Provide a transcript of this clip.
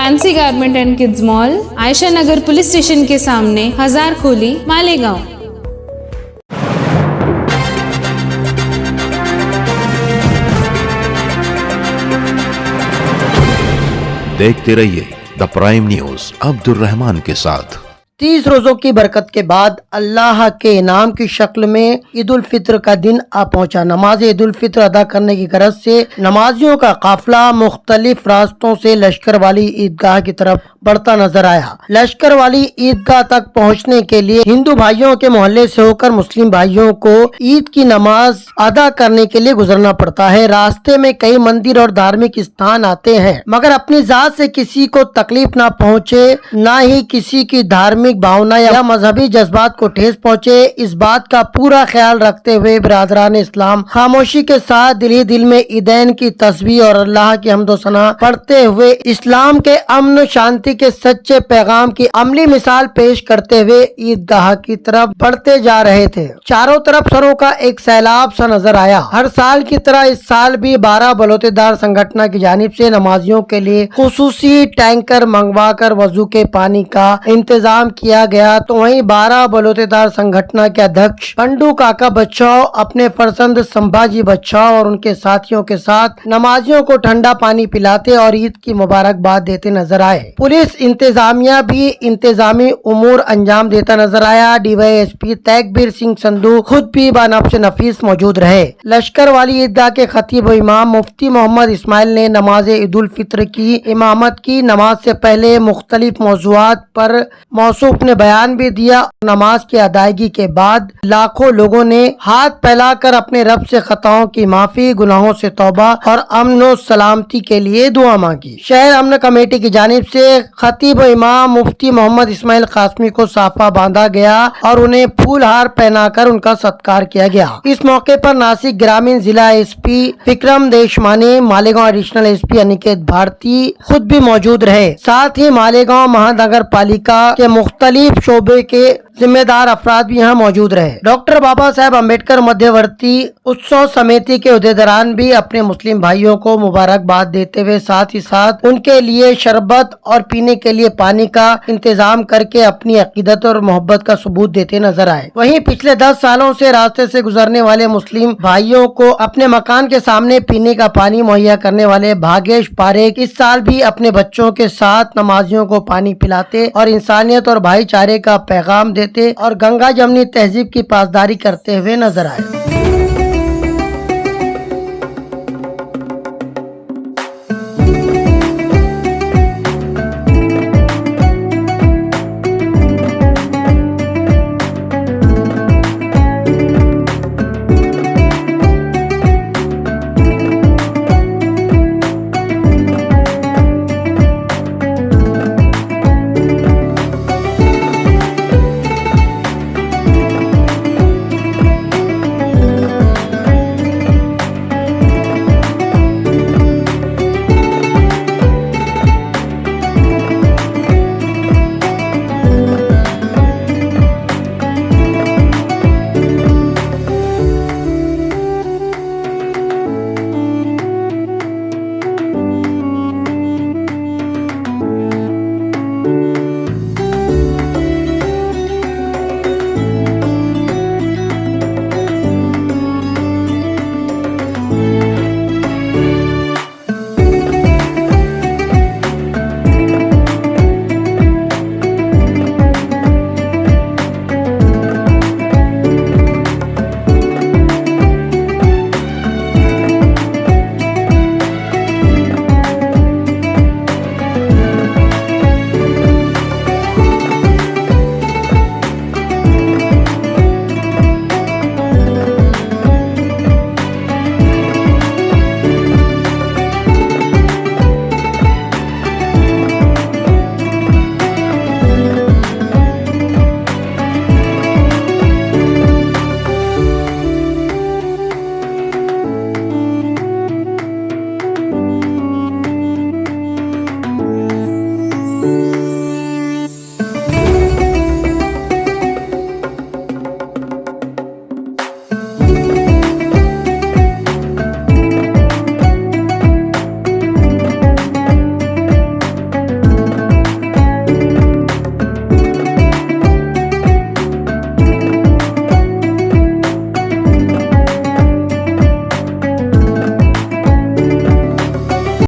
Fancy garment and kids mall, Ayesha Nagar police station के सामने, हजार खोली, मालेगांव। देखते रहिए the prime news Abdul Rahman के साथ। 30 रोजों की बरकत के बाद अल्लाह के इनाम की शक्ल में ईद उल फित्र का दिन आ पहुंचा। नमाज ईद उल फित्र अदा करने की गरज से नमाजियों का काफिला मुख्तलिफ रास्तों से लश्कर वाली ईदगाह की तरफ बढ़ता नजर आया। लश्कर वाली ईदगाह तक पहुंचने के लिए हिंदू भाइयों के मोहल्ले से होकर मुस्लिम भाइयों को ईद की नमाज अदा करने के लिए गुजरना पड़ता है। रास्ते में कई मंदिर और धार्मिक स्थान आते हैं, मगर अपनी जात से किसी को तकलीफ ना पहुँचे, न ही किसी की धार्मिक भावना या मजहबी जज्बात को ठेस पहुंचे, इस बात का पूरा ख्याल रखते हुए बिरादरान इस्लाम खामोशी के साथ दिल ही दिल में ईदैन की तस्बीह और अल्लाह की हम्दो सना पढ़ते हुए इस्लाम के अमन शांति के सच्चे पैगाम की अमली मिसाल पेश करते हुए ईदगाह की तरफ बढ़ते जा रहे थे। चारों तरफ सरों का एक सैलाब सा नजर आया। हर साल की तरह इस साल भी 12 बलोतेदार संगठन की जानिब से नमाजियों के लिए खुसूसी टैंकर मंगवा कर वजू के पानी का इंतजाम किया गया। तो वहीं 12 बलोतेदार संगठन के अध्यक्ष पंडू काका बच्चाओ अपने फरजंद संभाजी बच्चाओ और उनके साथियों के साथ नमाजियों को ठंडा पानी पिलाते और ईद की मुबारकबाद देते नजर आए। पुलिस इंतजामिया भी इंतजामी उमूर अंजाम देता नजर आया। DYSP तैकबीर सिंह संधू खुद भी बानफ्स नफीस मौजूद रहे। लश्कर वाली ईदगाह के खतीब इमाम मुफ्ती मोहम्मद इस्माइल ने नमाज ईद उल फित्र की इमामत की। नमाज से पहले मुख्तलिफ मौज़ूआत पर मौसूफ ने बयान भी दिया। नमाज की अदायगी के बाद लाखों लोगों ने हाथ फैलाकर अपने रब से खताओं की माफी, गुनाहों से तौबा और अमन और सलामती के लिए दुआ मांगी। शहर अमन कमेटी की जानिब से खतीब इमाम मुफ्ती मोहम्मद इस्माइल कासमी को साफा बांधा गया और उन्हें फूल हार पहनाकर उनका सत्कार किया गया। इस मौके पर नासिक ग्रामीण जिला SP Vikram Deshmane, Malegaon additional SP Aniket Bharti खुद भी मौजूद रहे। साथ ही मालेगांव महानगर पालिका के मुख्तलिफ शोबे के जिम्मेदार अफराद भी यहाँ मौजूद रहे। डॉक्टर बाबा साहेब अम्बेडकर मध्यवर्ती उत्सव समिति के उहदेदारान भी अपने मुस्लिम भाइयों को मुबारकबाद देते हुए साथ ही साथ उनके लिए शरबत और पीने के लिए पानी का इंतजाम करके अपनी अकीदत और मोहब्बत का सबूत देते नजर आए। वहीं पिछले 10 सालों से रास्ते से गुजरने वाले मुस्लिम भाइयों को अपने मकान के सामने पीने का पानी मुहैया करने वाले भागेश पारेख इस साल भी अपने बच्चों के साथ नमाजियों को पानी पिलाते और इंसानियत और भाईचारे का पैगाम देते और गंगा जमनी तहजीब की पासदारी करते हुए नजर आए।